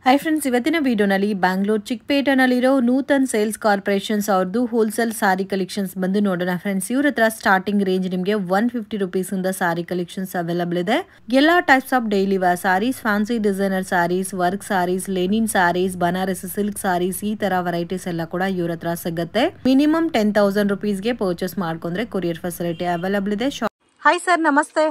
Hi friends, ಇವತ್ತಿನ ವಿಡಿಯೋನಲ್ಲಿ Bangalore ಚಿಕ್ಕಪೇಟೆನಲ್ಲಿರೋ Nutan sales corporations ಅವ್ರದ್ದು ಹೋಲ್ಸೇಲ್ ಸಾರಿ ಕಲೆಕ್ಷನ್ಸ್ ಬಂದು ನೋಡೋಣ ಫ್ರೆಂಡ್ಸ್. ಇವ್ರ ಹತ್ರ ಸ್ಟಾರ್ಟಿಂಗ್ ರೇಂಜ್ ನಿಮಗೆ 150 rupees ಇಂದ ಸಾರಿ ಕಲೆಕ್ಷನ್ಸ್ ಅವೈಲಬಲ್ ಇದೆ. ಎಲ್ಲಾ types of daily wear saris, fancy designer saris, work saris, linen saris, Banaras silk saris, ಈ ತರ ವೆರೈಟೀಸ್ ಎಲ್ಲ ಕೂಡ ಇವ್ರ ಹತ್ರ ಸಿಗುತ್ತೆ. ಮಿನಿಮಮ್ 10,000 rupeesಗೆ ಪರ್ಚೇಸ್ ಮಾಡ್ಕೊಂಡ್ರೆ ಕೊರಿಯರ್ ಫೆಸಿಲಿಟಿ ಅವೈಲಬಲ್ ಇದೆ. ಹಾಯ್ ಸರ್, ನಮಸ್ತೆ.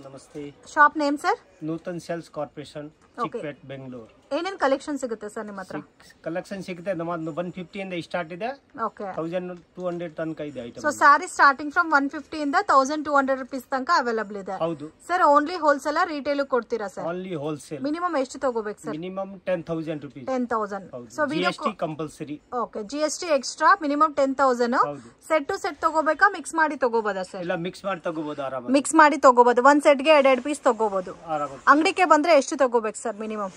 ನಮಸ್ತೆ. Shop name sir? Nutan sales corporation, Chickpete, Bengaluru. ಏನೇನ್ ಕಲೆಕ್ಷನ್ ಸಿಗುತ್ತೆ ಸರ್ ನಿಮ್ಮ ಹತ್ರ? ಕಲೆಕ್ಷನ್ ಸಿಗುತ್ತೆ. ನಮ್ಮದು 150 ಇಂದ ಸ್ಟಾರ್ಟ್ ಇದೆ. ಓಕೆ. 1200 ತನಕ ಇದೆ item. So sari starting from 150 ಇಂದ 1200 rupees ತನಕ ಅವೈಲಬಲ್ ಇದೆ. ಹೌದು ಸರ್. ಓನ್ಲಿ ಹೋಲ್ಸೇಲ್ ರಿಟೇಲ್ ಕೊಡ್ತೀರಾ ಸರ್? Only wholesale. ಮಿನಿಮಮ್ ಎಷ್ಟು ತಗೋಬೇಕು sir? Minimum 10,000 rupees. 10,000. So GST compulsory. Okay. GST extra, minimum 10,000. Set to set ತಗೋಬೇಕಾ, ಮಿಕ್ಸ್ ಮಾಡಿ ತಗೋಬೋದಾ ಸರ್? ಇಲ್ಲ, ಮಿಕ್ಸ್ ಮಾಡಿ ತಗೋಬಹುದು ಆರಾಮಾಗಿ. ಮಿಕ್ಸ್ ಮಾಡಿ ತಗೋಬಹುದು. ಒಂದ್ ಸೆಟ್ ಗೆ 2 ಪೀಸ್ ತಗೋಬಹುದು ಆರಾಮಾಗಿ. ಅಂಗಡಿಗೆ ಬಂದ್ರೆ ಎಷ್ಟು ತಗೋಬೇಕು ಸರ್ ಮಿನಿಮಮ್?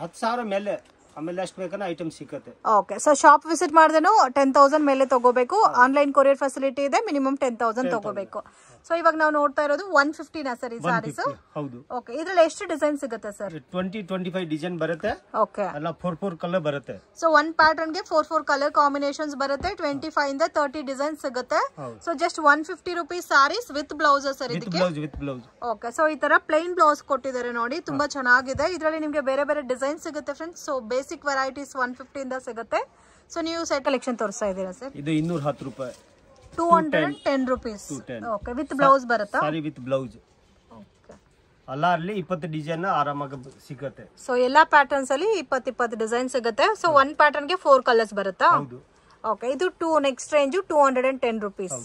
10,000 ಮೇಲೆ. ಆಮೇಲೆ ಎಷ್ಟು ಬೇಕನ್ನ ಐಟಮ್ ಸಿಕ್ಕತ್ತೆ. ಓಕೆ. ಸೊ ಶಾಪ್ ವಿಸಿಟ್ ಮಾಡಿದ್ರೂ 10,000 ಮೇಲೆ ತಗೋಬೇಕು. ಆನ್ಲೈನ್ ಕೊರಿಯರ್ ಫೆಸಿಲಿಟಿ ಇದೆ. ಮಿನಿಮಮ್ 10,000 ತಗೋಬೇಕು. ಸೊ ಇವಾಗ ನಾವು ನೋಡ್ತಾ ಇರೋದು 150 ನಾ ಸರ್ ಈ ಸಾರೀಸ್? ಹೌದು. ಓಕೆ. ಇದ್ರಲ್ಲಿ ಎಷ್ಟು ಡಿಸೈನ್ ಸಿಗುತ್ತೆ ಸರ್? 20-25 ಡಿಸೈನ್ ಬರುತ್ತೆ. ಓಕೆ. ಎಲ್ಲ 4 ಕಲರ್ ಬರುತ್ತೆ. ಸೊ ಒನ್ ಪ್ಯಾಟರ್ನ್ ಗೆ 4 ಕಲರ್ ಕಾಂಬಿನೇಷನ್ಸ್ ಬರುತ್ತೆ. 25 ಇಂದ 30 ಡಿಸೈನ್ ಸಿಗುತ್ತೆ. So just 150 rupees sarees with blouse sir ಇದಕ್ಕೆ? With blouse. ಓಕೆ. ಸೊ ಈ ತರ ಪ್ಲೇನ್ ಬ್ಲೌಸ್ ಕೊಟ್ಟಿದ್ದಾರೆ ನೋಡಿ, ತುಂಬಾ ಚೆನ್ನಾಗಿದೆ. ಇದರಲ್ಲಿ ನಿಮಗೆ ಬೇರೆ ಬೇರೆ ಡಿಸೈನ್ ಸಿಗುತ್ತೆ ಫ್ರೆಂಡ್ಸ್. ಸೊ ಬೇಸಿಕ್ ವೆರೈಟೀಸ್ 150 ಇಂದ ಸಿಗುತ್ತೆ. ಸೊ ನೀವು ಸೆಟ್ ಕಲೆಕ್ಷನ್ ತೋರಿಸ್ತಾ ಇದ್ದೀರಾ ಸರ್? ಇದು 210 ರೂಪಾಯಿ. 210 rupees. ಓಕೆ. ವಿತ್ ಬ್ಲೌಸ್ ಬರುತ್ತಾ? ಸಾರಿ ವಿತ್ ಬ್ಲೌಸ್. ಓಕೆ. ಅಲ್ಲಲ್ಲಿ 20 ಡಿಸೈನ್ ಆರಾಮಾಗಿ ಸಿಗುತ್ತೆ. ಸೊ ಎಲ್ಲಾ ಪ್ಯಾಟರ್ನ್ಸ್ ಅಲ್ಲಿ 20 ಡಿಸೈನ್ ಸಿಗುತ್ತೆ. ಸೊ ಒನ್ ಪ್ಯಾಟರ್ನ್ ಗೆ 4 ಕಲರ್ಸ್ ಬರುತ್ತಾ? ಹೌದು. ಓಕೆ. ಇದು ನೆಕ್ಸ್ಟ್ ರೇಂಜ್ 210 rupees.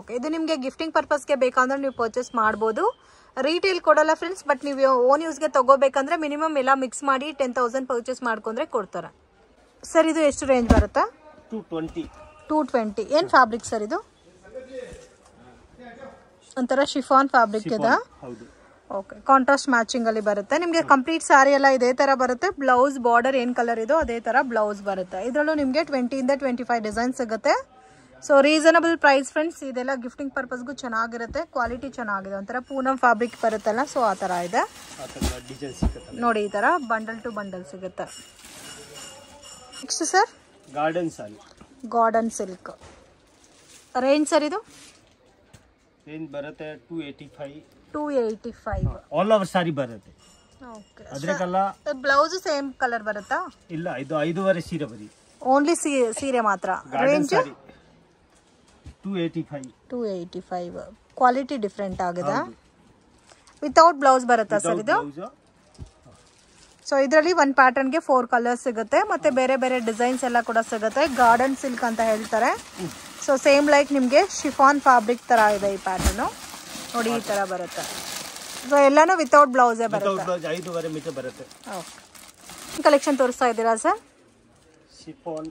ಓಕೆ. ಇದು ನಿಮಗೆ ಗಿಫ್ಟಿಂಗ್ ಪರ್ಪಸ್ ಗೆ ಬೇಕಂದ್ರೆ ನೀವು ಪರ್ಚೇಸ್ ಮಾಡಬಹುದು. ರಿಟೇಲ್ ಕೊಡಲ್ಲ ಫ್ರೆಂಡ್ಸ್, ಬಟ್ ನೀವು ಓನ್ ಯೂಸ್ ಗೆ ತಗೋಬೇಕಂದ್ರೆ ಮಿನಿಮಮ್ ಎಲ್ಲ ಮಿಕ್ಸ್ ಮಾಡಿ 10,000 ಪರ್ಚೇಸ್ ಮಾಡ್ಕೊಂಡ್ರೆ ಕೊಡ್ತಾರೆ. ಸರ್ ಇದು ಎಷ್ಟು ರೇಂಜ್ ಬರುತ್ತಾ? 220. ಏನ್ ಫ್ಯಾಬ್ರಿಕ್ ಸರ್ ಇದು? ಒಂಥರ ಶಿಫಾನ್ ಫ್ಯಾಬ್ರಿಕ್ ಇದೆ. ಓಕೆ. ಕಾಂಟ್ರಾಸ್ಟ್ ಮ್ಯಾಚಿಂಗ್ ಅಲ್ಲಿ ಬರುತ್ತೆ. ನಿಮಗೆ ಕಂಪ್ಲೀಟ್ ಸಾರಿ ಎಲ್ಲ ಇದೇ ತರ ಬರುತ್ತೆ. ಬ್ಲೌಸ್ ಬಾರ್ಡರ್ ಏನ್ ಕಲರ್ ಇದೋ ಅದೇ ತರ ಬ್ಲೌಸ್ ಬರುತ್ತೆ. ಇದರಲ್ಲೂ ನಿಮಗೆ 20 ಇಂದ 25 ಡಿಸೈನ್ ಸಿಗುತ್ತೆ. So reasonable price friends. ಇದೆಲ್ಲ ಗಿಫ್ಟಿಂಗ್ ಪರ್ಪಸ್ಗೂ ಚೆನ್ನಾಗಿರುತ್ತೆ. ಕ್ವಾಲಿಟಿ ಚೆನ್ನಾಗಿದೆ. ಒಂಥರ ಪೂನಂ ಫ್ಯಾಬ್ರಿಕ್ ಬರುತ್ತಲ್ಲ, ಸೊ ಆ ತರ ಇದೆ ನೋಡಿ. ಈ ತರ ಬಂಡಲ್ ಟು ಬಂಡಲ್ ಸಿಗುತ್ತೆ. Next sir garden silk range sir ಇದು? ರೇಂಜ್ ಬರುತ್ತೆ 285. ಆಲ್ ಓವರ್ ಸಾರಿ ಬರುತ್ತೆ. ಓಕೆ. ಅದಕ್ಕೆಲ್ಲ ಬ್ಲೌಸ್ ಸೇಮ್ ಕಲರ್ ಬರುತ್ತಾ? ಇಲ್ಲ, ಇದು 5.5 ಸೀರೆ ಬರಿ. ಓನ್ಲಿ ಸೀರೆ ಮಾತ್ರ. ರೇಂಜ್ 285. ಕ್ವಾಲಿಟಿ ಡಿಫ್ರೆಂಟ್ ಆಗಿದೆ. ವಿತೌಟ್ ಬ್ಲೌಸ್ ಬರುತ್ತಾ ಸರ್ ಇದು? ಸೊ ಇದರಲ್ಲಿ ಒಂದು ಪ್ಯಾಟರ್ನ್ ಗೆ 4 ಕಲರ್ಸ್ ಸಿಗುತ್ತೆ. ಮತ್ತೆ ಬೇರೆ ಬೇರೆ ಡಿಸೈನ್ಸ್ ಎಲ್ಲ ಕೂಡ ಸಿಗುತ್ತೆ. ಗಾರ್ಡನ್ ಸಿಲ್ಕ್ ಅಂತ ಹೇಳ್ತಾರೆ. ಸೊ ಸೇಮ್ ಲೈಕ್ ನಿಮಗೆ ಶಿಫಾನ್ ಫ್ಯಾಬ್ರಿಕ್ ತರ ಇದೆ ಈ ಪ್ಯಾಟರ್ನ್ ನೋಡಿ. ಈ ತರ ಬರುತ್ತೆ. ಸೊ ಎಲ್ಲಾನು ವಿತೌಟ್ ಬ್ಲೌಸ್ ಬರುತ್ತೆ. 5.5 ಮೀಟರ್ ಬರುತ್ತೆ. ಕಲೆಕ್ಷನ್ ತೋರಿಸ್ತಾ ಇದ್ದೀರಾ ಸರ್? ಶಿಫಾನ್.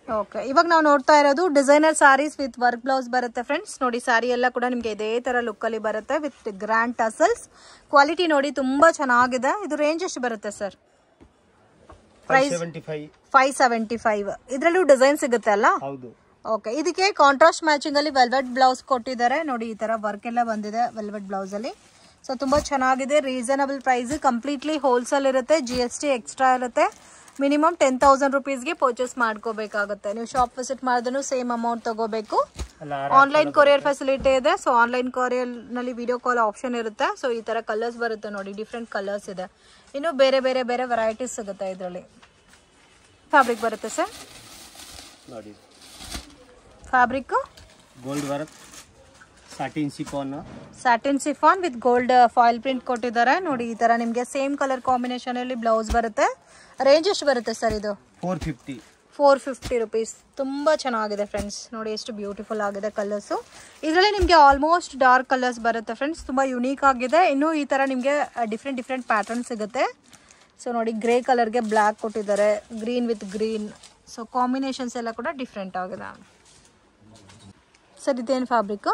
ಓಕೆ. ಇವಾಗ ನಾವು ನೋಡ್ತಾ ಇರೋದು designer saris with work blouse ಬರುತ್ತೆ ಫ್ರೆಂಡ್ಸ್. ನೋಡಿ ಸಾರಿ ಎಲ್ಲ ಕೂಡ ನಿಮಗೆ ಇದೇ ತರ ಲುಕ್ ಅಲ್ಲಿ ಬರುತ್ತೆ ವಿತ್ ಗ್ರ್ಯಾಂಡ್ ಟಸಲ್ಸ್. ಕ್ವಾಲಿಟಿ ನೋಡಿ ತುಂಬಾ ಚೆನ್ನಾಗಿದೆ. ಇದು ರೇಂಜ್ ಎಷ್ಟು ಬರುತ್ತೆ ಸರ್? ಪ್ರೈಸ್ 575. ಇದರಲ್ಲೂ ಡಿಸೈನ್ ಸಿಗುತ್ತೆ ಅಲ್ಲ? ಹೌದು. ಓಕೆ. ಇದಕ್ಕೆ ಕಾಂಟ್ರಾಸ್ಟ್ ಮ್ಯಾಚಿಂಗ್ ಅಲ್ಲಿ ವೆಲ್ವೆಟ್ ಬ್ಲೌಸ್ ಕೊಟ್ಟಿದ್ದಾರೆ ನೋಡಿ. ಈ ತರ ವರ್ಕ್ ಎಲ್ಲ ಬಂದಿದೆ ವೆಲ್ವೆಟ್ ಬ್ಲೌಸ್ ಅಲ್ಲಿ. ಸೊ ತುಂಬಾ ಚೆನ್ನಾಗಿದೆ. Reasonable price. ಕಂಪ್ಲೀಟ್ಲಿ ಹೋಲ್ಸೇಲ್ ಇರುತ್ತೆ. GST ಎಕ್ಸ್ಟ್ರಾ ಇರುತ್ತೆ. ಮಿನಿಮಮ್ 10,000 rupeesಗೆ ಪರ್ಚೇಸ್ ಮಾಡ್ಕೋಬೇಕಾಗುತ್ತೆ. ನೀವು ಶಾಪ್ ವಿಸಿಟ್ ಮಾಡಿದ್ರು ಸೇಮ್ ಅಮೌಂಟ್ ತಗೋಬೇಕು. ಆನ್ಲೈನ್ ಕೊರಿಯರ್ ಫೆಸಿಲಿಟಿ ಇದೆ. ಸೊ ಆನ್ಲೈನ್ ಕೊರಿಯರ್ ನಲ್ಲಿ ವಿಡಿಯೋ ಕಾಲ್ ಆಪ್ಷನ್ ಇರುತ್ತೆ. ಸೊ ಈ ತರ ಕಲರ್ಸ್ ಬರುತ್ತೆ ನೋಡಿ. ಡಿಫ್ರೆಂಟ್ ಕಲರ್ಸ್ ಇದೆ. ಇನ್ನು ಬೇರೆ ಬೇರೆ ಬೇರೆ ವೆರೈಟೀಸ್ ಸಿಗುತ್ತೆ ಇದರಲ್ಲಿ. ಫ್ಯಾಬ್ರಿಕ್ ಬರುತ್ತೆ ಸರ್ ನೋಡಿ. Fabric gold work satin chiffon with gold foil print ಕೊಟ್ಟಿದ್ದಾರೆ ನೋಡಿ. ಈ ತರ ನಿಮಗೆ ಸೇಮ್ ಕಲರ್ ಕಾಂಬಿನೇಷನ್ ಅಲ್ಲಿ ಬ್ಲೌಸ್ ಬರುತ್ತೆ. ರೇಂಜ್ ಎಷ್ಟು ಬರುತ್ತೆ ಸರ್ ಇದು? 450 rupees. ತುಂಬಾ ಚೆನ್ನಾಗಿದೆ ಫ್ರೆಂಡ್ಸ್. ನೋಡಿ ಎಷ್ಟು ಬ್ಯೂಟಿಫುಲ್ ಆಗಿದೆ ಕಲರ್ಸ್. ಇದರಲ್ಲಿ ನಿಮಗೆ ಆಲ್ಮೋಸ್ಟ್ ಡಾರ್ಕ್ ಕಲರ್ಸ್ ಬರುತ್ತೆ ಫ್ರೆಂಡ್ಸ್. ತುಂಬಾ ಯುನೀಕ್ ಆಗಿದೆ. ಇನ್ನು ಈ ತರ ನಿಮಗೆ ಡಿಫ್ರೆಂಟ್ ಪ್ಯಾಟರ್ನ್ ಸಿಗುತ್ತೆ. ಸೊ ನೋಡಿ ಗ್ರೇ ಕಲರ್ಗೆ ಬ್ಲ್ಯಾಕ್ ಕೊಟ್ಟಿದ್ದಾರೆ, green with green. So combinations ಎಲ್ಲ ಕೂಡ ಡಿಫ್ರೆಂಟ್ ಆಗಿದೆ ಸರ್. ಇದೇನು ಫ್ಯಾಬ್ರಿಕ್?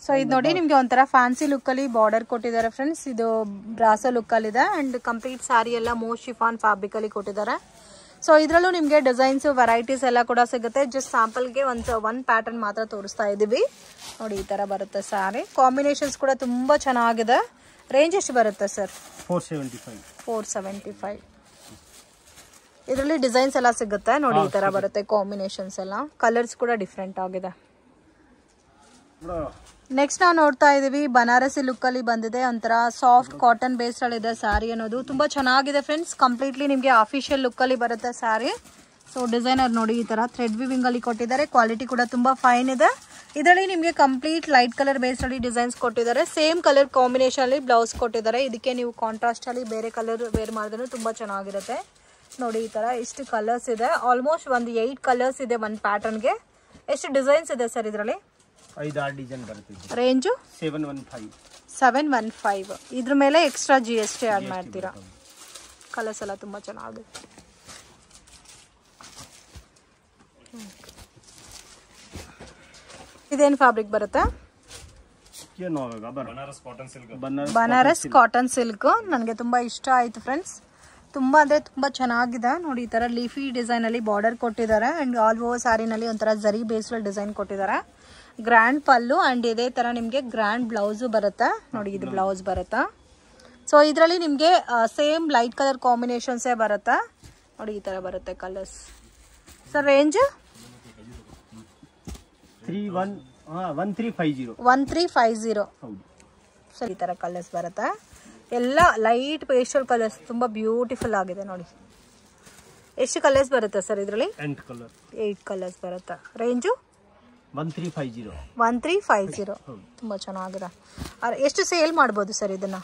ಸೊ ಇದು ನೋಡಿ ನಿಮಗೆ ಒಂಥರ ಫ್ಯಾನ್ಸಿ ಲುಕ್ ಅಲ್ಲಿ ಬಾರ್ಡರ್ ಕೊಟ್ಟಿದ್ದಾರೆ ಫ್ರೆಂಡ್ಸ್. ಇದು ಬ್ರಾಸೋ ಲುಕ್ ಅಲ್ಲಿ ಇದೆ ಅಂಡ್ ಕಂಪ್ಲೀಟ್ ಸಾರಿ ಎಲ್ಲ ಮೋಸ್ಟ್ ಶಿಫಾನ್ ಫ್ಯಾಬ್ರಿಕ್ ಅಲ್ಲಿ ಕೊಟ್ಟಿದ್ದಾರೆ. ಸೊ ಇದರಲ್ಲೂ ನಿಮಗೆ ಡಿಸೈನ್ಸ್ ವೆರೈಟೀಸ್ ಎಲ್ಲ ಕೂಡ ಸಿಗುತ್ತೆ. ಜಸ್ಟ್ ಸ್ಯಾಂಪಲ್ಗೆ ಒಂದು ಪ್ಯಾಟರ್ನ್ ಮಾತ್ರ ತೋರಿಸ್ತಾ ಇದೀವಿ ನೋಡಿ. ಈ ತರ ಬರುತ್ತೆ ಸಾರಿ. ಕಾಂಬಿನೇಷನ್ಸ್ ಕೂಡ ತುಂಬಾ ಚೆನ್ನಾಗಿದೆ. ರೇಂಜ್ ಎಷ್ಟು ಬರುತ್ತೆ ಸರ್? 475. 475. ಇದರಲ್ಲಿ ಡಿಸೈನ್ಸ್ ಎಲ್ಲ ಸಿಗುತ್ತೆ ನೋಡಿ, ಈ ತರ ಬರುತ್ತೆ ಕಾಂಬಿನೇಷನ್ಸ್ ಎಲ್ಲ. ಕಲರ್ಸ್ ಕೂಡ ಡಿಫ್ರೆಂಟ್ ಆಗಿದೆ. ನೆಕ್ಸ್ಟ್ ನಾವು ನೋಡ್ತಾ ಇದೀವಿ ಬನಾರಸಿ ಲುಕ್ ಅಲ್ಲಿ ಬಂದಿದೆ, ಒಂಥರ ಸಾಫ್ಟ್ ಕಾಟನ್ ಬೇಸ್ಡ್ ಅಲ್ಲಿ ಇದೆ ಸ್ಯಾರಿ ಅನ್ನೋದು. ತುಂಬಾ ಚೆನ್ನಾಗಿದೆ ಫ್ರೆಂಡ್ಸ್, ಕಂಪ್ಲೀಟ್ಲಿ ನಿಮಗೆ ಅಫಿಷಿಯಲ್ ಲುಕ್ ಅಲ್ಲಿ ಬರುತ್ತೆ ಸ್ಯಾರಿ. ಸೊ ಡಿಸೈನರ್ ನೋಡಿ ಈ ತರ ಥ್ರೆಡ್ ವಿವಿಂಗ್ ಅಲ್ಲಿ ಕೊಟ್ಟಿದ್ದಾರೆ, ಕ್ವಾಲಿಟಿ ಕೂಡ ತುಂಬಾ ಫೈನ್ ಇದೆ. ಇದರಲ್ಲಿ ನಿಮಗೆ ಕಂಪ್ಲೀಟ್ ಲೈಟ್ ಕಲರ್ ಬೇಸ್ಡ್ ಅಲ್ಲಿ ಡಿಸೈನ್ಸ್ ಕೊಟ್ಟಿದ್ದಾರೆ, ಸೇಮ್ ಕಲರ್ ಕಾಂಬಿನೇಷನ್ ಅಲ್ಲಿ ಬ್ಲೌಸ್ ಕೊಟ್ಟಿದ್ದಾರೆ. ಇದಕ್ಕೆ ನೀವು ಕಾಂಟ್ರಾಸ್ಟ್ ಅಲ್ಲಿ ಬೇರೆ ಕಲರ್ ವೇರ್ ಮಾಡಿದ್ರೆ ತುಂಬಾ ಚೆನ್ನಾಗಿರುತ್ತೆ ನೋಡಿ. ಈ ತರ ಇಷ್ಟು ಕಲರ್ಸ್ ಇದೆ, ಆಲ್ಮೋಸ್ಟ್ ಒಂದು 8 ಕಲರ್ಸ್ ಇದೆ ಒಂದು ಪ್ಯಾಟರ್ನ್ಗೆ. ಎಷ್ಟು ಡಿಸೈನ್ಸ್ ಇದೆ ಸರ್ ಇದರಲ್ಲಿ? 5-6 ಡಿಸೈನ್ ಬರುತ್ತೆ. ರೇಂಜು 715. 715. ಇದ್ರ ಮೇಲೆ ಎಕ್ಸ್ಟ್ರಾ GST ಆಡ್ ಮಾಡ್ತೀರಾ. ಕಲರ್ಸ್ ಎಲ್ಲ ತುಂಬಾ ಚೆನ್ನಾಗಿದೆ. ಇದೇನು ಫ್ಯಾಬ್ರಿಕ್ ಬರುತ್ತೆ? Banaras cotton silk. ನನಗೆ ತುಂಬಾ ಇಷ್ಟ ಆಯ್ತು ಫ್ರೆಂಡ್ಸ್, ತುಂಬಾ ಅಂದ್ರೆ ತುಂಬಾ ಚೆನ್ನಾಗಿದೆ ನೋಡಿ. ಈ ತರ ಲೀಫಿ ಡಿಸೈನ್ ಅಲ್ಲಿ ಬಾರ್ಡರ್ ಕೊಟ್ಟಿದ್ದಾರೆ ಅಂಡ್ ಆಲ್ ಓವರ್ ಸ್ಯಾರಿನಲ್ಲಿ ಒಂಥರ ಜರಿ ಬೇಸ್ಡ್ ಡಿಸೈನ್ ಕೊಟ್ಟಿದ್ದಾರೆ. ಗ್ರ್ಯಾಂಡ್ ಪಲ್ಲು ಅಂಡ್ ಇದೇ ತರ ನಿಮ್ಗೆ ಗ್ರ್ಯಾಂಡ್ ಬ್ಲೌಸ್ ಬರುತ್ತೆ ನೋಡಿ, ಇದು ಬ್ಲೌಸ್ ಬರುತ್ತೆ. ಸೊ ಇದರಲ್ಲಿ ನಿಮ್ಗೆ ಸೇಮ್ ಲೈಟ್ ಕಲರ್ ಕಾಂಬಿನೇಷನ್ಸ್ ಬರುತ್ತೆ ನೋಡಿ, ಈ ತರ ಬರುತ್ತೆ ಕಲರ್ಸ್. Sir range 1350. ಸರ್ ಈ ತರ ಕಲರ್ಸ್ ಬರುತ್ತೆ, ಎಲ್ಲ ಲೈಟ್ ಪೇಸ್ಟಲ್ ಕಲರ್ಸ್, ತುಂಬಾ ಬ್ಯೂಟಿಫುಲ್ ಆಗಿದೆ ನೋಡಿ. ಎಷ್ಟು ಕಲರ್ಸ್ ಬರುತ್ತೆ ಸರ್ ಇದರಲ್ಲಿ? 8 ಕಲರ್ಸ್ ಬರುತ್ತೆ. ರೇಂಜು 1350. ತುಂಬಾ ಚೆನ್ನಾಗಿದೆ. ಎಷ್ಟು ಸೇಲ್ ಮಾಡ್ಬೋದು ಸರ್ ಇದನ್ನ?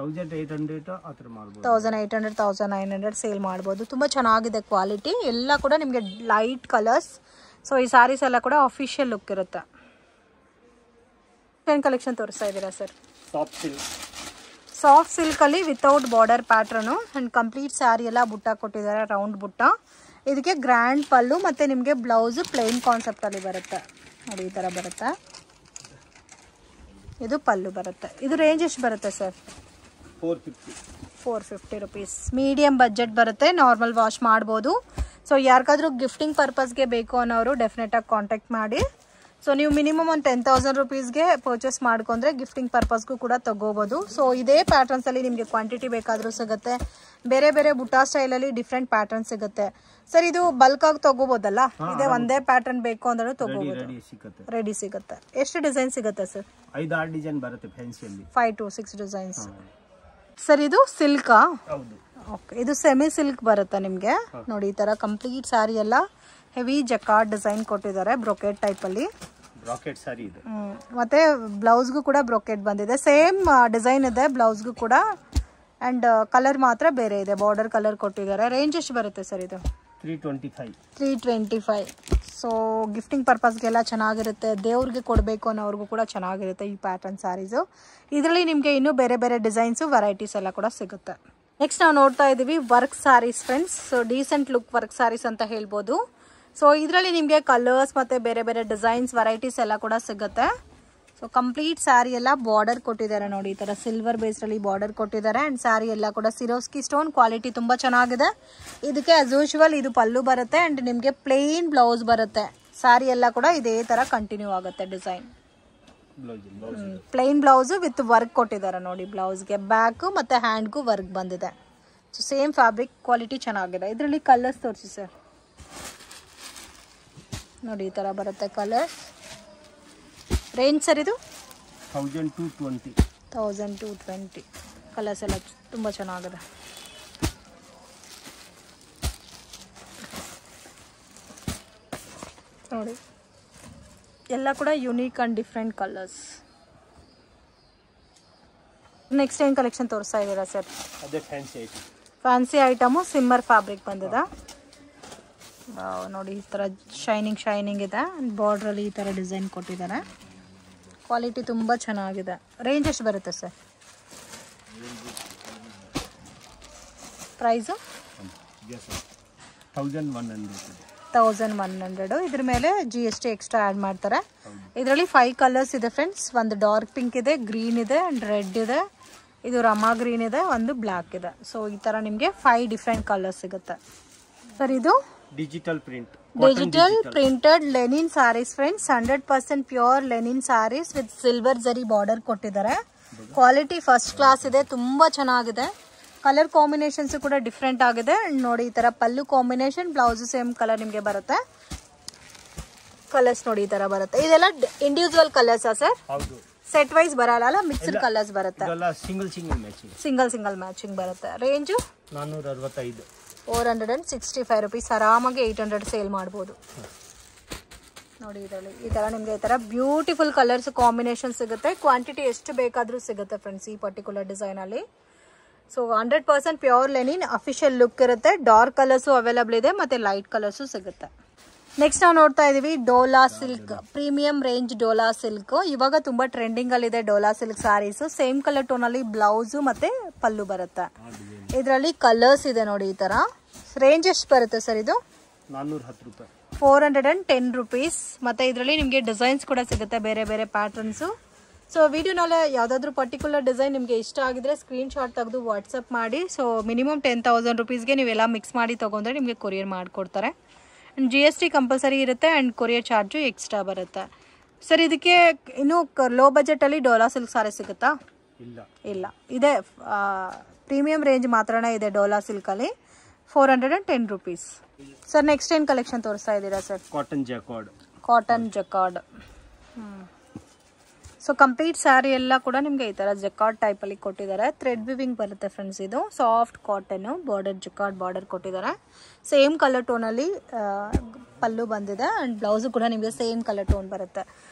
1800 1900 ಸೇಲ್ ಮಾಡ್ಬೋದು. ತುಂಬಾ ಚೆನ್ನಾಗಿದೆ ಕ್ವಾಲಿಟಿ, ಎಲ್ಲ ಕೂಡ ನಿಮಗೆ ಲೈಟ್ ಕಲರ್ಸ್. ಸೊ ಈ ಸ್ಯಾರೀಸ್ ಎಲ್ಲ ಕೂಡ ಅಫಿಷಿಯಲ್ ಲುಕ್ ಇರುತ್ತೆ. ಏನ್ ಕಲೆಕ್ಷನ್ ತೋರಿಸ್ತಾ ಇದ್ದೀರಾ ಸರ್? ಸಾಫ್ಟ್ ಸಿಲ್ಕ್ ಅಲ್ಲಿ without border pattern and complete sari ಎಲ್ಲ ಬುಟ್ಟ ಕೊಟ್ಟಿದ್ದಾರೆ, ರೌಂಡ್ ಬುಟ್ಟ. ಇದಕ್ಕೆ ಗ್ರ್ಯಾಂಡ್ ಪಲ್ಲು ಮತ್ತೆ ನಿಮಗೆ ಬ್ಲೌಸ್ ಪ್ಲೇನ್ ಕಾನ್ಸೆಪ್ಟ್ ಅಲ್ಲಿ ಬರುತ್ತೆ ನೋಡಿ, ಈ ತರ ಬರುತ್ತೆ. ಇದು ಪಲ್ಲು ಬರುತ್ತೆ. ಇದು ರೇಂಜ್ ಎಷ್ಟು ಬರುತ್ತೆ ಸರ್? 450 rupees. ಮೀಡಿಯಂ ಬಜೆಟ್ ಬರುತ್ತೆ, ನಾರ್ಮಲ್ ವಾಶ್ ಮಾಡ್ಬೋದು. ಸೊ ಯಾರಿಗಾದ್ರೂ ಗಿಫ್ಟಿಂಗ್ ಪರ್ಪಸ್ಗೆ ಬೇಕು ಅನ್ನೋರು ಡೆಫಿನೆಟ್ ಆಗಿ ಕಾಂಟ್ಯಾಕ್ಟ್ ಮಾಡಿ. ಸೊ ನೀವು ಮಿನಿಮಮ್ ಒಂದು 10,000 rupeesಗೆ ಪರ್ಚೇಸ್ ಮಾಡ್ಕೊಂಡ್ರೆ ಗಿಫ್ಟಿಂಗ್ ಪರ್ಪಸ್ಗೂ ಕೂಡ ತಗೋಬಹುದು. ಸೊ ಇದೇ ಪ್ಯಾಟರ್ನ್ಸ್ ಅಲ್ಲಿ ನಿಮಗೆ ಕ್ವಾಂಟಿಟಿ ಬೇಕಾದ್ರೂ ಸಿಗುತ್ತೆ, ಬೇರೆ ಬೇರೆ ಬುಟಾ ಸ್ಟೈಲ್ ಅಲ್ಲಿ ಡಿಫ್ರೆಂಟ್ ಪ್ಯಾಟರ್ನ್ ಸಿಗುತ್ತೆ. ಸರ್ ಇದು ಬಲ್ಕ್ ಆಗಿ ತಗೋಬಹುದಲ್ಲ, ಇದೇ ಒಂದೇ ಪ್ಯಾಟರ್ನ್ ಬೇಕು ಅಂದ್ರೂ ತಗೋಬಹುದು, ರೆಡಿ ಸಿಗುತ್ತೆ. ಎಷ್ಟು ಡಿಸೈನ್ ಸಿಗುತ್ತೆ ಸರ್? 5-6 ಡಿಸೈನ್ ಬರುತ್ತೆ ಫ್ಯಾನ್ಸಿಯಲ್ಲಿ, 5 to 6 ಡಿಸೈನ್ಸ್. ಸರ್ ಇದು ಸಿಲ್ಕಾ? ಓಕೆ, ಇದು ಸೆಮಿ ಸಿಲ್ಕ್ ಬರುತ್ತೆ ನಿಮಗೆ ನೋಡಿ. ಈ ತರ ಕಂಪ್ಲೀಟ್ ಸ್ಯಾರಿ ಎಲ್ಲ ಹೆವಿ ಜಕಾರ್ಡ್ ಡಿಸೈನ್ ಕೊಟ್ಟಿದ್ದಾರೆ, ಬ್ರೊಕೆಟ್ ಟೈಪ್ ಅಲ್ಲಿ. ಬ್ರೊಕೆಟ್ ಸ್ಯಾರಿ ಇದೆ, ಮತ್ತೆ ಬ್ಲೌಸ್ಗೂ ಕೂಡ ಬ್ರೊಕೆಟ್ ಬಂದಿದೆ, ಸೇಮ್ ಡಿಸೈನ್ ಇದೆ ಬ್ಲೌಸ್ಗೂ ಕೂಡ. ಅಂಡ್ ಕಲರ್ ಮಾತ್ರ ಬೇರೆ ಇದೆ, ಬಾರ್ಡರ್ ಕಲರ್ ಕೊಟ್ಟಿದ್ದಾರೆ. ರೇಂಜ್ ಎಷ್ಟು ಬರುತ್ತೆ ಸರ್ ಇದು? 325. ಸೊ ಗಿಫ್ಟಿಂಗ್ ಪರ್ಪಸ್ಗೆಲ್ಲ ಚೆನ್ನಾಗಿರುತ್ತೆ, ದೇವ್ರಿಗೆ ಕೊಡಬೇಕು ಅನ್ನೋರ್ಗೂ ಕೂಡ ಚೆನ್ನಾಗಿರುತ್ತೆ ಈ ಪ್ಯಾಟರ್ನ್ ಸ್ಯಾರೀಸು. ಇದರಲ್ಲಿ ನಿಮಗೆ ಇನ್ನೂ ಬೇರೆ ಬೇರೆ ಡಿಸೈನ್ಸು ವೆರೈಟೀಸ್ ಎಲ್ಲ ಕೂಡ ಸಿಗುತ್ತೆ. ನೆಕ್ಸ್ಟ್ ನಾವು ನೋಡ್ತಾ ಇದ್ದೀವಿ work saris friends. So decent look work saris ಅಂತ ಹೇಳ್ಬೋದು. ಸೊ ಇದರಲ್ಲಿ ನಿಮಗೆ ಕಲರ್ಸ್ ಮತ್ತು ಬೇರೆ ಬೇರೆ ಡಿಸೈನ್ಸ್ ವೆರೈಟೀಸ್ ಎಲ್ಲ ಕೂಡ ಸಿಗುತ್ತೆ. ಸೊ ಕಂಪ್ಲೀಟ್ ಸ್ಯಾರಿ ಎಲ್ಲ ಬಾರ್ಡರ್ ಕೊಟ್ಟಿದ್ದಾರೆ ನೋಡಿ, ಈ ಥರ ಸಿಲ್ವರ್ ಬೇಸ್ಡಲ್ಲಿ ಬಾರ್ಡರ್ ಕೊಟ್ಟಿದ್ದಾರೆ. ಆ್ಯಂಡ್ ಸ್ಯಾರಿ ಎಲ್ಲ ಕೂಡ ಸಿರೋಸ್ಕಿ ಸ್ಟೋನ್, ಕ್ವಾಲಿಟಿ ತುಂಬ ಚೆನ್ನಾಗಿದೆ. ಇದಕ್ಕೆ ಆಸ್ ಯೂಶುವಲ್ ಇದು ಪಲ್ಲು ಬರುತ್ತೆ ಆ್ಯಂಡ್ ನಿಮಗೆ ಪ್ಲೇನ್ ಬ್ಲೌಸ್ ಬರುತ್ತೆ. ಸ್ಯಾರಿ ಎಲ್ಲ ಕೂಡ ಇದೇ ಥರ ಕಂಟಿನ್ಯೂ ಆಗುತ್ತೆ design. Plain blouse with work ಕೊಟ್ಟಿದ್ದಾರೆ ನೋಡಿ, ಬ್ಲೌಸ್ಗೆ ಬ್ಯಾಕ್ ಮತ್ತು ಹ್ಯಾಂಡ್ಗೂ ವರ್ಕ್ ಬಂದಿದೆ. ಸೊ ಸೇಮ್ ಫ್ಯಾಬ್ರಿಕ್, ಕ್ವಾಲಿಟಿ ಚೆನ್ನಾಗಿದೆ. ಇದರಲ್ಲಿ ಕಲರ್ಸ್ ತೋರಿಸಿ ಸರ್ ನೋಡಿ, ಈ ಥರ ಬರುತ್ತೆ ಕಲರ್ಸ್. ರೇಂಜ್ ಸರ್ ಇದು 1000-20. ಕಲರ್ಸ್ ಎಲ್ಲ ತುಂಬ ಚೆನ್ನಾಗಿದೆ. ನೋಡಿ ಎಲ್ಲ ಕೂಡ unique and different colours. Next ಏನು ಕಲೆಕ್ಷನ್ ತೋರಿಸ್ತಾ ಇದ್ದೀರಾ ಸರ್? ಫ್ಯಾನ್ಸಿ ಐಟಮು ಸಿಮ್ಮರ್ ಫ್ಯಾಬ್ರಿಕ್ ಬಂದಿದೆ ನೋಡಿ. ಈ ಥರ ಶೈನಿಂಗ್ ಇದೆ, ಬಾರ್ಡ್ರಲ್ಲಿ ಈ ಥರ ಡಿಸೈನ್ ಕೊಟ್ಟಿದ್ದಾರೆ. ಕ್ವಾಲಿಟಿ ತುಂಬ ಚೆನ್ನಾಗಿದೆ. ರೇಂಜ್ ಎಷ್ಟು ಬರುತ್ತೆ ಸರ್? ಪ್ರೈಸು 1100. ಇದ್ರ ಮೇಲೆ GST ಎಕ್ಸ್ಟ್ರಾ ಆ್ಯಡ್ ಮಾಡ್ತಾರೆ. ಇದರಲ್ಲಿ 5 ಕಲರ್ಸ್ ಇದೆ ಫ್ರೆಂಡ್ಸ್. ಒಂದು ಡಾರ್ಕ್ ಪಿಂಕ್ ಇದೆ, ಗ್ರೀನ್ ಇದೆ ಆ್ಯಂಡ್ ರೆಡ್ ಇದೆ, ಇದು ರಮಾ ಗ್ರೀನ್ ಇದೆ, ಒಂದು ಬ್ಲ್ಯಾಕ್ ಇದೆ. ಸೊ ಈ ಥರ ನಿಮಗೆ 5 ಡಿಫ್ರೆಂಟ್ ಕಲರ್ಸ್ ಸಿಗುತ್ತೆ ಸರ್. ಇದು digital printed linen saris friends. 100% pure linen saris with silver zari border ಕೊಟ್ಟಿದ್ದಾರೆ. ಕ್ವಾಲಿಟಿ ಫಸ್ಟ್ ಕ್ಲಾಸ್ ಇದೆ, ತುಂಬಾ ಚೆನ್ನಾಗಿದೆ. ಕಲರ್ ಕಾಂಬಿನೇಷನ್ಸ್ ಕೂಡ ಡಿಫ್ರೆಂಟ್ ಆಗಿದೆ. ನೋಡಿ ಈ ತರ ಪಲ್ಲು ಕಾಂಬಿನೇಷನ್, ಬ್ಲೌಸ್ ಸೇಮ್ ಕಲರ್ ನಿಮಗೆ ಬರುತ್ತೆ. ಕಲರ್ಸ್ ನೋಡಿ ಈ ತರ ಬರುತ್ತೆ. ಇದೆಲ್ಲ ಇಂಡಿವಿಜುವಲ್ ಕಲರ್ಸಾ ಸರ್? ಹೌದು. ಸೆಟ್ ವೈಸ್ ಬರಲ್ಲ, ಮಿಕ್ಸ್ಡ್ ಕಲರ್ಸ್ ಬರುತ್ತೆ. ಇದೆಲ್ಲ single single matching. Single matching ಬರುತ್ತೆ. ರೇಂಜ್ 465. 465 ರುಪೀಸ್. ಆರಾಮಾಗಿ 800 ಸೇಲ್ ಮಾಡ್ಬೋದು. ನೋಡಿ ಇದರಲ್ಲಿ ಈ ತರ ನಿಮ್ಗೆ ಈ ತರ ಬ್ಯೂಟಿಫುಲ್ ಕಲರ್ಸ್ ಕಾಂಬಿನೇಷನ್ ಸಿಗುತ್ತೆ. ಕ್ವಾಂಟಿಟಿ ಎಷ್ಟು ಬೇಕಾದ್ರೂ ಸಿಗುತ್ತೆ ಫ್ರೆಂಡ್ಸ್ ಈ ಪರ್ಟಿಕ್ಯುಲರ್ ಡಿಸೈನ್ ಅಲ್ಲಿ. So 100% pure linen official look ಇರುತ್ತೆ. ಡಾರ್ಕ್ ಕಲರ್ಸು ಅವೈಲಬಲ್ ಇದೆ, ಮತ್ತೆ ಲೈಟ್ ಕಲರ್ಸು ಸಿಗುತ್ತೆ. ನೆಕ್ಸ್ಟ್ ನಾವು ನೋಡ್ತಾ ಇದೀವಿ Dola silk, premium range Dola silk. ಇವಾಗ ತುಂಬಾ ಟ್ರೆಂಡಿಂಗ್ ಅಲ್ಲಿ ಇದೆ Dola silk saris. Same colour tone ಅಲ್ಲಿ ಬ್ಲೌಸ್ ಮತ್ತೆ ಪಲ್ಲು ಬರುತ್ತೆ. ಇದರಲ್ಲಿ ಕಲರ್ಸ್ ಇದೆ ನೋಡಿ ಈ ತರ. ರೇಂಜ್ ಎಷ್ಟು ಬರುತ್ತೆ ಸರ್ ಇದು? 410 ರೂಪಾಯಿ. 410 ರುಪೀಸ್. ಮತ್ತೆ ಇದರಲ್ಲಿ ನಿಮಗೆ ಡಿಸೈನ್ಸ್ ಕೂಡ ಸಿಗುತ್ತೆ, ಬೇರೆ ಬೇರೆ ಪ್ಯಾಟರ್ನ್ಸು. ಸೊ ವಿಡಿಯೋನಲ್ಲಿ ಯಾವುದಾದ್ರೂ ಪರ್ಟಿಕ್ಯುಲರ್ ಡಿಸೈನ್ ನಿಮಗೆ ಇಷ್ಟ ಆಗಿದ್ರೆ ಸ್ಕ್ರೀನ್ ಶಾಟ್ ತೆಗೆದು ವಾಟ್ಸಪ್ ಮಾಡಿ. ಸೊ ಮಿನಿಮಮ್ 10,000 ರುಪೀಸ್ಗೆ ನೀವೆಲ್ಲ ಮಿಕ್ಸ್ ಮಾಡಿ ತೊಗೊಂಡ್ರೆ ನಿಮಗೆ ಕೊರಿಯರ್ ಮಾಡಿಕೊಡ್ತಾರೆ. GST ಕಂಪಲ್ಸರಿ ಇರುತ್ತೆ ಆ್ಯಂಡ್ ಕೊರಿಯರ್ ಚಾರ್ಜು ಎಕ್ಸ್ಟ್ರಾ ಬರುತ್ತೆ. ಸರ್ ಇದಕ್ಕೆ ಇನ್ನೂ ಲೋ ಬಜೆಟಲ್ಲಿ ಡೋಲಾ ಸಿಲ್ಕ್ ಸಾರಿ ಸಿಗುತ್ತಾ? ಇಲ್ಲ, ಇದೆ ಪ್ರೀಮಿಯಂ ರೇಂಜ್ ಮಾತ್ರನೇ ಇದೆ ಡೋಲಾ ಸಿಲ್ಕಲ್ಲಿ. 410 ರುಪೀಸ್. ಸರ್ ನೆಕ್ಸ್ಟ್ ಏನು ಕಲೆಕ್ಷನ್ ತೋರಿಸ್ತಾ ಇದ್ದೀರಾ sir? Cotton jacquard. So complete sari ಎಲ್ಲ ಕೂಡ ನಿಮಗೆ ಈ ಥರ ಜಕಾರ್ಡ್ ಟೈಪಲ್ಲಿ ಕೊಟ್ಟಿದ್ದಾರೆ. ಥ್ರೆಡ್ ವಿವಿಂಗ್ ಬರುತ್ತೆ ಫ್ರೆಂಡ್ಸ್. ಇದು soft cotton, border jacquard border ಕೊಟ್ಟಿದ್ದಾರೆ. ಸೇಮ್ ಕಲರ್ ಟೋನಲ್ಲಿ ಪಲ್ಲು ಬಂದಿದೆ ಆ್ಯಂಡ್ ಬ್ಲೌಸು ಕೂಡ ನಿಮಗೆ ಸೇಮ್ ಕಲರ್ ಟೋನ್ ಬರುತ್ತೆ.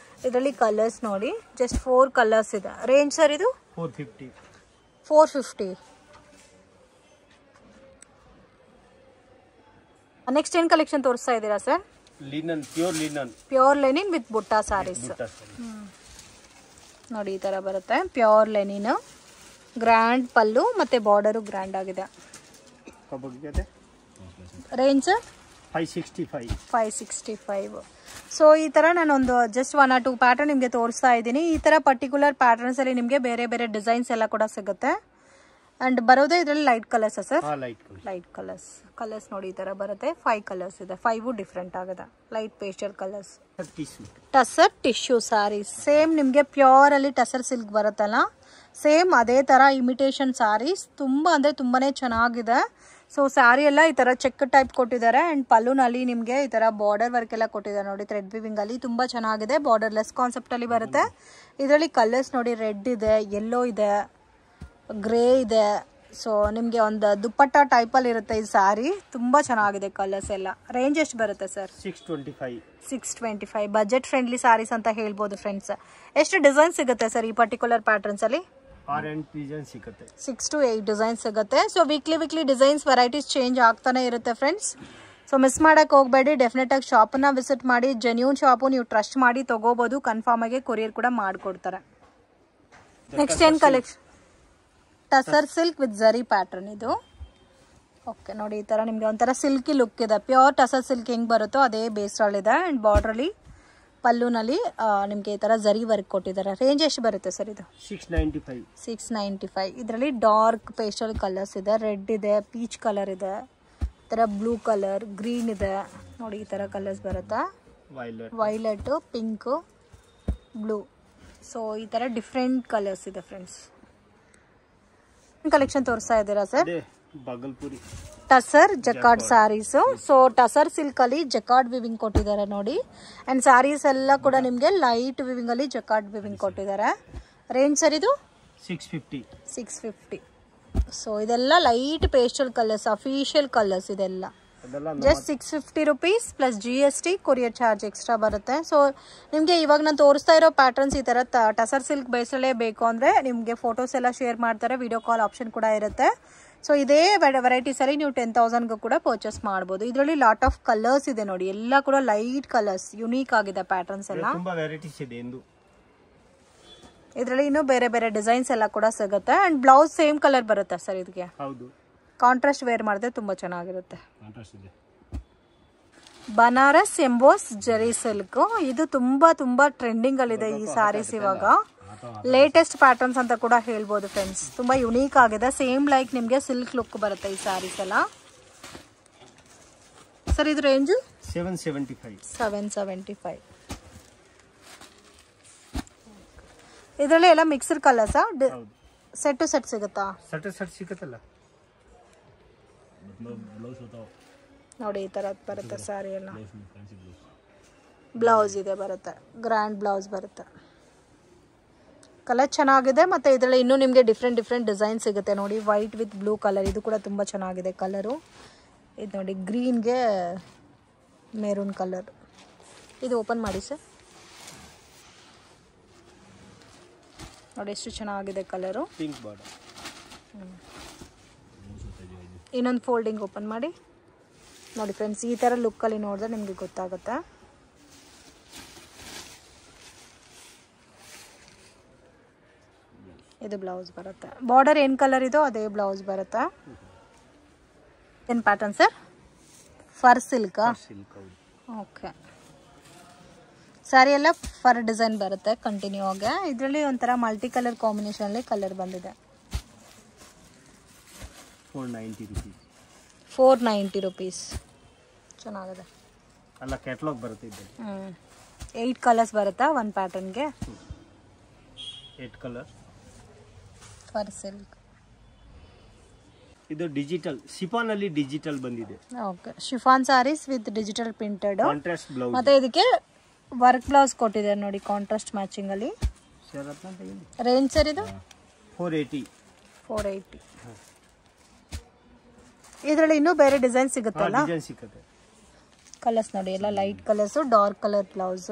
ಇದರಲ್ಲಿ ಕಲರ್ಸ್ ನೋಡಿ, ಜಸ್ಟ್ 4 ಕಲರ್ಸ್ ಇದೆ. ರೇಂಜ್ ಸರ್ ಇದು 450. ನೆಕ್ಸ್ಟ್ ಏನು ಕಲೆಕ್ಷನ್ ತೋರಿಸ್ತಾ ಇದ್ದೀರಾ ಸರ್? ಪ್ಯೂರ್ ಲೆನಿನ್ ವಿತ್ ಬುಟ್ಟ ಸ್ಯಾರೀಸ್. ನೋಡಿ ಈ ತರ ಬರುತ್ತೆ ಪ್ಯೂರ್ ಲೆನಿನ್. ಗ್ರ್ಯಾಂಡ್ ಪಲ್ಲು ಮತ್ತೆ ಬಾರ್ಡರು ಗ್ರ್ಯಾಂಡ್ ಆಗಿದೆ. ರೇಂಜ್ 565. ಸೊ ಈ ತರ ನಾನೊಂದು ಜಸ್ಟ್ 1 or 2 ಪ್ಯಾಟರ್ನ್ ನಿಮಗೆ ತೋರಿಸ್ತಾ ಇದ್ದೀನಿ. ಈ ತರ ಪರ್ಟಿಕ್ಯುಲರ್ ಪ್ಯಾಟರ್ನ್ಸ್ ಅಲ್ಲಿ ನಿಮಗೆ ಬೇರೆ ಬೇರೆ ಡಿಸೈನ್ಸ್ ಎಲ್ಲ ಕೂಡ ಸಿಗುತ್ತೆ. ಅಂಡ್ ಬರೋದೇ ಇದರಲ್ಲಿ light colours sir? Light colours ನೋಡಿ ಈ ತರ ಬರುತ್ತೆ. 5 ಕಲರ್ಸ್ ಇದೆ. 5 ಡಿಫ್ರೆಂಟ್ ಆಗಿದೆ. Light pastel colours. Tussar tissue sari. Same ನಿಮಗೆ ಪ್ಯೂರ್ ಅಲ್ಲಿ ಟಸರ್ ಸಿಲ್ಕ್ ಬರುತ್ತಲ್ಲ, ಸೇಮ್ ಅದೇ ತರ ಇಮಿಟೇಷನ್ ಸಾರೀಸ್. ತುಂಬಾ ಅಂದ್ರೆ ತುಂಬಾನೇ ಚೆನ್ನಾಗಿದೆ. ಸೊ ಸ್ಯಾರಿ ಎಲ್ಲ ಈ ತರ ಚೆಕ್ ಟೈಪ್ ಕೊಟ್ಟಿದ್ದಾರೆ ಅಂಡ್ ಪಲ್ಲುನಲ್ಲಿ ನಿಮಗೆ ಈ ತರ ಬಾರ್ಡರ್ ವರ್ಕ್ ಎಲ್ಲ ಕೊಟ್ಟಿದ್ದಾರೆ ನೋಡಿ ಥ್ರೆಡ್ ವಿವಿಂಗ್ ಅಲ್ಲಿ. ತುಂಬಾ ಚೆನ್ನಾಗಿದೆ. ಬಾರ್ಡರ್ ಲೆಸ್ ಕಾನ್ಸೆಪ್ಟ್ ಅಲ್ಲಿ ಬರುತ್ತೆ. ಇದರಲ್ಲಿ ಕಲರ್ಸ್ ನೋಡಿ, ರೆಡ್ ಇದೆ, ಯೆಲ್ಲೋ ಇದೆ, ಗ್ರೇ ಇದೆ. ಸೊ ನಿಮಗೆ ಒಂದು ದುಪ್ಪಟ್ಟ ಟೈಪಲ್ಲಿ ಇರುತ್ತೆ ಈ ಸ್ಯಾರಿ. ತುಂಬ ಚೆನ್ನಾಗಿದೆ ಕಲರ್ಸ್ ಎಲ್ಲ. ರೇಂಜ್ ಎಷ್ಟು ಬರುತ್ತೆ ಸರ್? 625. ಬಜೆಟ್ ಫ್ರೆಂಡ್ಲಿ ಸ್ಯಾರೀಸ್ ಅಂತ ಹೇಳ್ಬೋದು ಫ್ರೆಂಡ್ಸ್. ಎಷ್ಟು ಡಿಸೈನ್ ಸಿಗುತ್ತೆ ಸರ್ ಈ ಪರ್ಟಿಕ್ಯುಲರ್ ಪ್ಯಾಟರ್ನ್ಸ್ ಅಲ್ಲಿ? 6 to 8 ಡಿಸೈನ್ ಸಿಗುತ್ತೆ. So weekly designs varieties change ಆಗ್ತಾನೆ ಇರುತ್ತೆ ಫ್ರೆಂಡ್ಸ್. ಸೊ ಮಿಸ್ ಮಾಡಕ್ಕೆ ಹೋಗಬೇಡಿ. ಡೆಫಿನೆಟ್ ಆಗಿ ಶಾಪನ್ನ ವಿಸಿಟ್ ಮಾಡಿ. ಜೆನ್ಯೂನ್ ಶಾಪು, ನೀವು ಟ್ರಸ್ಟ್ ಮಾಡಿ ತಗೋಬಹುದು. ಕನ್ಫರ್ಮ್ ಆಗಿ ಕೊರಿಯರ್ ಕೂಡ ಮಾಡಿಕೊಡ್ತಾರೆ. ನೆಕ್ಸ್ಟ್ ಏನು ಕಲೆಕ್ಷನ್? ಟಸರ್ ಸಿಲ್ಕ್ ವಿತ್ ಜರಿ ಪ್ಯಾಟರ್ನ್ ಇದು. ಓಕೆ ನೋಡಿ ಈ ತರ ನಿಮಗೆ ಒಂಥರ ಸಿಲ್ಕಿ ಲುಕ್ ಇದೆ. ಪ್ಯೂರ್ ಟಸರ್ ಸಿಲ್ಕ್ ಹೆಂಗ್ ಬರುತ್ತೋ ಅದೇ ಬೇಸ್ರಲ್ಲಿದೆ. ಅಂಡ್ ಬಾರ್ಡ್ರಲ್ಲಿ ಪಲ್ಲುನಲ್ಲಿ ನಿಮಗೆ ಈ ತರ ಜರಿ ವರ್ಕ್ ಕೊಟ್ಟಿದ್ದಾರೆ. ರೇಂಜ್ ಎಷ್ಟು ಬರುತ್ತೆ ಸರ್ ಇದು? 695. ಇದರಲ್ಲಿ ಡಾರ್ಕ್ ಪೇಸ್ಟಲ್ ಕಲರ್ಸ್ ಇದೆ. ರೆಡ್ ಇದೆ, ಪೀಚ್ ಕಲರ್ ಇದೆ, ಈ ತರ ಬ್ಲೂ ಕಲರ್, ಗ್ರೀನ್ ಇದೆ ನೋಡಿ. ಈ ತರ ಕಲರ್ಸ್ ಬರುತ್ತೆ. Violet, pink, blue. ಸೊ ಈ ತರ ಡಿಫ್ರೆಂಟ್ ಕಲರ್ಸ್ ಇದೆ ಫ್ರೆಂಡ್ಸ್. ಕಲೆಕ್ಷನ್ ತೋರಿಸ್ತಾ ಇದ್ದೀರಾ sir? Tussar jacquard sarees. So tussar silk ಅಲ್ಲಿ ಜಕಾರ್ಡ್ ವಿವಿಂಗ್ ಕೊಟ್ಟಿದ್ದಾರೆ ನೋಡಿ. ಅಂಡ್ ಸ್ಯಾರೀಸ್ ಎಲ್ಲ ಕೂಡ ನಿಮಗೆ ಲೈಟ್ ವಿವಿಂಗ್ ಅಲ್ಲಿ ಜಕಾರ್ಡ್ ವಿವಿಂಗ್ ಕೊಟ್ಟಿದ್ದಾರೆ. ರೇಂಜ್ ಸರ್ ಇದು 650. ಸೊ ಇದೆಲ್ಲ light pastel colours, official colours ಇದೆಲ್ಲ. Just 650 rupees plus GST, courier charge extra ಬರುತ್ತೆ. ಸೊ ನಿಮಗೆ ಇವಾಗ ನಾನು ತೋರಿಸ್ತಾ ಇರೋ ಪ್ಯಾಟರ್ನ್ಸ್ ಈ ಥರ ಟಸರ್ ಸಿಲ್ಕ್ ಬೇಸಲ್ಲೇ ಬೇಕು ಅಂದರೆ ನಿಮಗೆ ಫೋಟೋಸ್ ಎಲ್ಲ ಶೇರ್ ಮಾಡ್ತಾರೆ. ವಿಡಿಯೋ ಕಾಲ್ ಆಪ್ಷನ್ ಕೂಡ ಇರುತ್ತೆ. ಸೊ ಇದೇ ವೆರೈಟೀಸಲ್ಲಿ ನೀವು 10,000ಗೂ ಕೂಡ ಪರ್ಚೇಸ್ ಮಾಡ್ಬೋದು. ಇದರಲ್ಲಿ ಲಾಟ್ ಆಫ್ ಕಲರ್ಸ್ ಇದೆ ನೋಡಿ. ಎಲ್ಲ ಕೂಡ ಲೈಟ್ ಕಲರ್ಸ್, ಯುನೀಕ್ ಆಗಿದೆ ಪ್ಯಾಟರ್ನ್ಸ್ ಎಲ್ಲ. ಇದರಲ್ಲಿ ಇನ್ನೂ ಬೇರೆ ಬೇರೆ ಡಿಸೈನ್ಸ್ ಎಲ್ಲ ಕೂಡ ಸಿಗುತ್ತೆ. ಅಂಡ್ ಬ್ಲೌಸ್ ಸೇಮ್ ಕಲರ್ ಬರುತ್ತೆ ಸರ್ ಇದಕ್ಕೆ. ಕಾಂಟ್ರಾಸ್ಟ್ ವೇರ್ ಮಾಡಿದ್ರೆ ತುಂಬಾ ಚೆನ್ನಾಗಿರುತ್ತೆ. ಬನಾರಸ್ ಎಂಬೋಸ್ ಜರಿ ಸಿಲ್ಕ್ ಇದು ತುಂಬಾ ಟ್ರೆಂಡಿಂಗ್ ಅಲ್ಲಿದೆ ಈ ಸ್ಯಾರೀಸ್ ಇವಾಗ. ಲೇಟೆಸ್ಟ್ ಪ್ಯಾಟರ್ನ್ಸ್ ಅಂತ ಕೂಡ ಹೇಳ್ಬೋದು ಫ್ರೆಂಡ್ಸ್. ತುಂಬಾ ಯುನೀಕ್ ಆಗಿದೆ. ಸೇಮ್ ಲೈಕ್ ನಿಮಗೆ ಸಿಲ್ಕ್ ಲುಕ್ ಬರುತ್ತೆ ಈ ಸ್ಯಾರೀಸ್ ಎಲ್ಲ. ಸರ್ ಇದು ರೇಂಜ್ 775. ಇದರಲ್ಲಿ ಎಲ್ಲ ಮಿಕ್ಸ್ಡ್ ಕಲರ್ಸಾ? ಹೌದು. ಸೆಟ್ ಟು ಸೆಟ್ ಸಿಗುತ್ತಾ? ಸೆಟ್ ಸಿಗುತ್ತಲ್ಲ ನೋಡಿ ಈ ಥರದ್ದು ಬರುತ್ತೆ ಸ್ಯಾರಿ ಎಲ್ಲ. ಬ್ಲೌಸ್ ಇದೆ ಬರುತ್ತೆ, ಗ್ರ್ಯಾಂಡ್ ಬ್ಲೌಸ್ ಬರುತ್ತೆ. ಕಲರ್ ಚೆನ್ನಾಗಿದೆ. ಮತ್ತು ಇದರಲ್ಲಿ ಇನ್ನೂ ನಿಮಗೆ ಡಿಫ್ರೆಂಟ್ ಡಿಸೈನ್ ಸಿಗುತ್ತೆ ನೋಡಿ. ವೈಟ್ ವಿತ್ ಬ್ಲೂ ಕಲರ್, ಇದು ಕೂಡ ತುಂಬ ಚೆನ್ನಾಗಿದೆ ಕಲರು. ಇದು ನೋಡಿ ಗ್ರೀನ್ಗೆ ಮೆರೂನ್ ಕಲರ್. ಇದು ಓಪನ್ ಮಾಡಿ ಸರ್. ನೋಡಿ ಎಷ್ಟು ಚೆನ್ನಾಗಿದೆ ಕಲರು. Pink border. ಇನ್ನೊಂದು ಫೋಲ್ಡಿಂಗ್ ಓಪನ್ ಮಾಡಿ ನೋಡಿ ಫ್ರೆಂಡ್ಸ್. ಈ ಥರ ಲುಕ್ಕಲ್ಲಿ ನೋಡಿದ್ರೆ ನಿಮಗೆ ಗೊತ್ತಾಗುತ್ತೆ. ಇದು ಬ್ಲೌಸ್ ಬರುತ್ತೆ. ಬಾರ್ಡರ್ ಏನು ಕಲರ್ ಇದೋ ಅದೇ ಬ್ಲೌಸ್ ಬರುತ್ತೆ. ಏನು ಪ್ಯಾಟರ್ನ್ ಸರ್? ಫರ್ ಸಿಲ್ಕಾ? ಓಕೆ. ಸ್ಯಾರಿ ಎಲ್ಲ ಫರ್ ಡಿಸೈನ್ ಬರುತ್ತೆ ಕಂಟಿನ್ಯೂ ಆಗಿ. ಇದರಲ್ಲಿ ಒಂಥರ ಮಲ್ಟಿ ಕಲರ್ ಕಾಂಬಿನೇಷನಲ್ಲಿ ಕಲರ್ ಬಂದಿದೆ. 490 ರುಪೀಸ್. ಚೆನ್ನಾಗಿದೆ. ಅಲ್ಲ ಕ್ಯಾಟಲಾಗ್ ಬರುತ್ತೆ ಇದು. 8 ಕಲರ್ಸ್ ಬರುತ್ತಾ ಒಂದು ಪ್ಯಾಟರ್ನ್ಗೆ? 8 ಕಲರ್. ಫರ್ ಸಿಲ್ಕ್. ಇದು ಡಿಜಿಟಲ್ ಶಿಫಾನ್ ಅಲ್ಲಿ ಡಿಜಿಟಲ್ ಬಂದಿದೆ. Okay. Chiffon saris with digital printed. Contrast blouse. ಮತ್ತೆ ಇದಕ್ಕೆ ವರ್ಕ್ ಬ್ಲೌಸ್ ಕೊಟ್ಟಿದ್ದಾರೆ ನೋಡಿ ಕಾಂಟ್ರಾಸ್ಟ್ ಮ್ಯಾಚಿಂಗ್ ಅಲ್ಲಿ. ರೇಂಜ್ ಸರ್ ಇದು 480. ಇದರಲ್ಲಿ ಇನ್ನೂ ಬೇರೆ ಡಿಸೈನ್ ಸಿಗುತ್ತಲ್ಲ? ಡಿಸೈನ್ ಸಿಗುತ್ತೆ. ಕಲರ್ಸ್ ನೋಡಿ ಎಲ್ಲ light colours, dark colour blouse.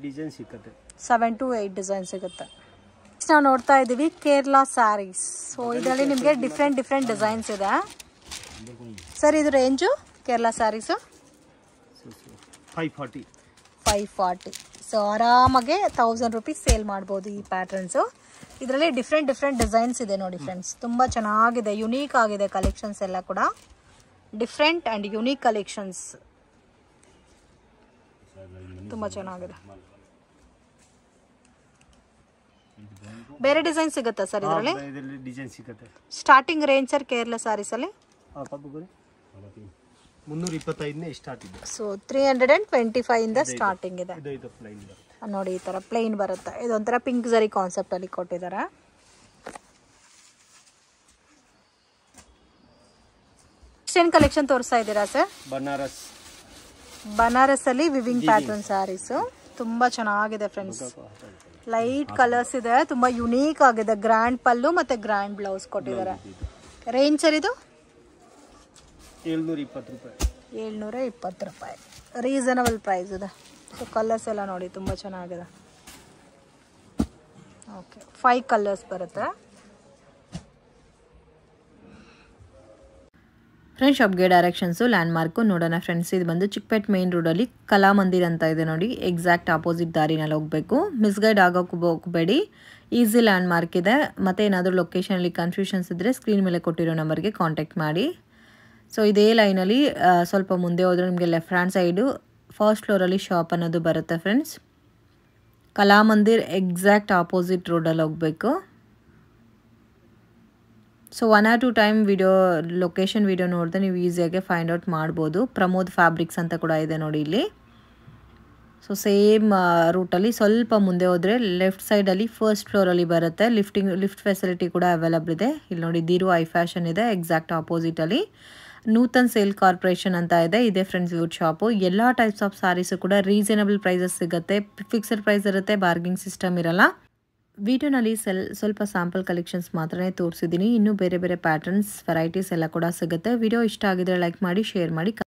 Design ಸಿಗುತ್ತೆ. 7 to 8 ಡಿಸೈನ್ ಸಿಗುತ್ತೆ. ನಾವು ನೋಡ್ತಾ ಇದ್ದೀವಿ ಕೇರಳ ಸ್ಯಾರೀಸ್. ಸೊ ಇದರಲ್ಲಿ ನಿಮಗೆ ಡಿಫ್ರೆಂಟ್ ಡಿಸೈನ್ಸ್ ಇದೆ ಸರ್. ಇದು ರೇಂಜು ಕೇರಳ ಸ್ಯಾರೀಸು 540. ಸೊ ಆರಾಮಾಗೆ 1000 ರುಪೀಸ್ ಸೇಲ್ ಮಾಡ್ಬೋದು ಈ ಪ್ಯಾಟರ್ನ್ಸು. ಇದರಲ್ಲಿ ಡಿಫ್ರೆಂಟ್ ಡಿಸೈನ್ಸ್ ಇದೆ ನೋಡಿ ಫ್ರೆಂಡ್ಸ್. ತುಂಬ ಚೆನ್ನಾಗಿದೆ, ಯುನೀಕ್ ಆಗಿದೆ ಕಲೆಕ್ಷನ್ಸ್ ಎಲ್ಲ ಕೂಡ. ಡಿಫ್ರೆಂಟ್ ಆ್ಯಂಡ್ ಯುನೀಕ್ ಕಲೆಕ್ಷನ್ಸ್ ತುಂಬ ಚೆನ್ನಾಗಿದೆ. ಬೇರೆ ಡಿಸೈನ್ ಸಿಗುತ್ತಾ ಸರ್ ಇದರಲ್ಲಿ? ಡಿಸೈನ್ ಸಿಗುತ್ತೆ. Starting range sir Kerala saris ಅಲ್ಲಿ 325 ಸ್ಟಾರ್ಟ್ ಇದೆ. ಸೊ 325 ಇಂದ ಸ್ಟಾರ್ಟಿಂಗ್ ಇದೆ. ಇದು ಪ್ಲೈನ್ ಬರುತ್ತೆ ನೋಡಿ, ಈ ತರ ಪ್ಲೈನ್ ಬರುತ್ತೆ. ಇದೊಂಥರ ಪಿಂಕ್ ಜರಿ ಕಾನ್ಸೆಪ್ಟ್ ಅಲ್ಲಿ ಕೊಟ್ಟಿದ್ದಾರೆ. ಏನ್ ಕಲೆಕ್ಷನ್ ತೋರಿಸ್ತಾ ಇದ್ದೀರಾ ಸರ್? ಬನಾರಸ್ ಅಲ್ಲಿ ವಿವಿಂಗ್ ಪ್ಯಾಟರ್ನ್ ಸ್ಯಾರೀಸ್ ತುಂಬಾ ಚೆನ್ನಾಗಿದೆ ಫ್ರೆಂಡ್ಸ್. ಲೈಟ್ ಕಲರ್ಸ್ ಇದೆ, ತುಂಬಾ ಯುನೀಕ್ ಆಗಿದೆ. ಗ್ರ್ಯಾಂಡ್ ಪಲ್ಲು ಮತ್ತೆ ಗ್ರ್ಯಾಂಡ್ ಬ್ಲೌಸ್ ಕೊಟ್ಟಿದ್ದಾರೆ. ರೇಂಜ್ ಸರ್ ಇದು 720 ರೂಪಾಯಿ. ರೀಸನಬಲ್ ಪ್ರೈಸ್ ಇದೆ. ಸೊ ಕಲರ್ಸ್ ಎಲ್ಲ ನೋಡಿ ತುಂಬ ಚೆನ್ನಾಗಿದೆ. ಓಕೆ, 5 ಕಲರ್ಸ್ ಬರುತ್ತೆ. ಫ್ರೆಂಡ್ಸ್ ಶಾಪ್ಗೆ ಡೈರೆಕ್ಷನ್ಸು ಲ್ಯಾಂಡ್ ಮಾರ್ಕು ನೋಡೋಣ ಫ್ರೆಂಡ್ಸ್. ಇದು ಬಂದು ಚಿಕ್ಕಪೇಟ್ ಮೇನ್ ರೋಡಲ್ಲಿ ಕಲಾಮಂದಿರ್ ಅಂತ ಇದೆ ನೋಡಿ. ಎಕ್ಸಾಕ್ಟ್ ಆಪೋಸಿಟ್ ದಾರಿನಲ್ಲಿ ಹೋಗಬೇಕು. ಮಿಸ್ಗೈಡ್ ಆಗೋಕ್ಕೆ ಹೋಗಬೇಡಿ. ಈಸಿ ಲ್ಯಾಂಡ್ ಮಾರ್ಕ್ ಇದೆ. ಮತ್ತು ಏನಾದರೂ ಲೊಕೇಶನಲ್ಲಿ ಕನ್ಫ್ಯೂಷನ್ಸ್ ಇದ್ದರೆ ಸ್ಕ್ರೀನ್ ಮೇಲೆ ಕೊಟ್ಟಿರೋ ನಂಬರ್ಗೆ ಕಾಂಟ್ಯಾಕ್ಟ್ ಮಾಡಿ. ಸೊ ಇದೇ ಲೈನಲ್ಲಿ ಸ್ವಲ್ಪ ಮುಂದೆ ಹೋದರೆ ನಿಮಗೆ ಲೆಫ್ಟ್ ಹ್ಯಾಂಡ್ ಸೈಡು ಫಸ್ಟ್ ಫ್ಲೋರಲ್ಲಿ ಶಾಪ್ ಅನ್ನೋದು ಬರುತ್ತೆ ಫ್ರೆಂಡ್ಸ್. ಕಲಾಮಂದಿರ್ ಎಕ್ಸಾಕ್ಟ್ ಆಪೋಸಿಟ್ ರೋಡಲ್ಲಿ ಹೋಗಬೇಕು. So 1 or 2 time location video ನೋಡಿದ್ರೆ ನೀವು ಈಸಿಯಾಗಿ ಫೈಂಡ್ ಔಟ್ ಮಾಡ್ಬೋದು. ಪ್ರಮೋದ್ ಫ್ಯಾಬ್ರಿಕ್ಸ್ ಅಂತ ಕೂಡ ಇದೆ ನೋಡಿ ಇಲ್ಲಿ. ಸೊ ಸೇಮ್ ರೂಟಲ್ಲಿ ಸ್ವಲ್ಪ ಮುಂದೆ ಹೋದರೆ ಲೆಫ್ಟ್ ಸೈಡಲ್ಲಿ ಫಸ್ಟ್ ಫ್ಲೋರಲ್ಲಿ ಬರುತ್ತೆ. ಲಿಫ್ಟ್ ಫೆಸಿಲಿಟಿ ಕೂಡ ಅವೈಲಬಲ್ ಇದೆ. ಇಲ್ಲಿ ನೋಡಿ ದಿರು ಐ ಫ್ಯಾಷನ್ ಇದೆ ಎಕ್ಸಾಕ್ಟ್ ಆಪೋಸಿಟಲ್ಲಿ. ನೂತನ್ ಸೇಲ್ ಕಾರ್ಪೊರೇಷನ್ ಅಂತ ಇದೆ ಫ್ರೆಂಡ್ಸ್ ಇವ್ರ ಶಾಪು. ಎಲ್ಲ ಟೈಪ್ಸ್ ಆಫ್ ಸ್ಯಾರೀಸು ಕೂಡ ರೀಸನಬಲ್ ಪ್ರೈಸಸ್ ಸಿಗುತ್ತೆ. ಫಿಕ್ಸ್ಡ್ ಪ್ರೈಸ್ ಇರುತ್ತೆ, ಬಾರ್ಗಿಂಗ್ ಸಿಸ್ಟಮ್ ಇರಲ್ಲ. ವಿಡಿಯೋನಲ್ಲಿ ಸ್ವಲ್ಪ ಸ್ಯಾಂಪಲ್ ಕಲೆಕ್ಷನ್ಸ್ ಮಾತ್ರ ತೋರಿಸಿದ್ದೀನಿ. ಇನ್ನೂ ಬೇರೆ ಪ್ಯಾಟರ್ನ್ಸ್ ವೆರೈಟೀಸ್ ಎಲ್ಲ ಕೂಡ ಸಿಗುತ್ತೆ. ವಿಡಿಯೋ ಇಷ್ಟ ಆಗಿದ್ರೆ ಲೈಕ್ ಮಾಡಿ, ಶೇರ್ ಮಾಡಿ.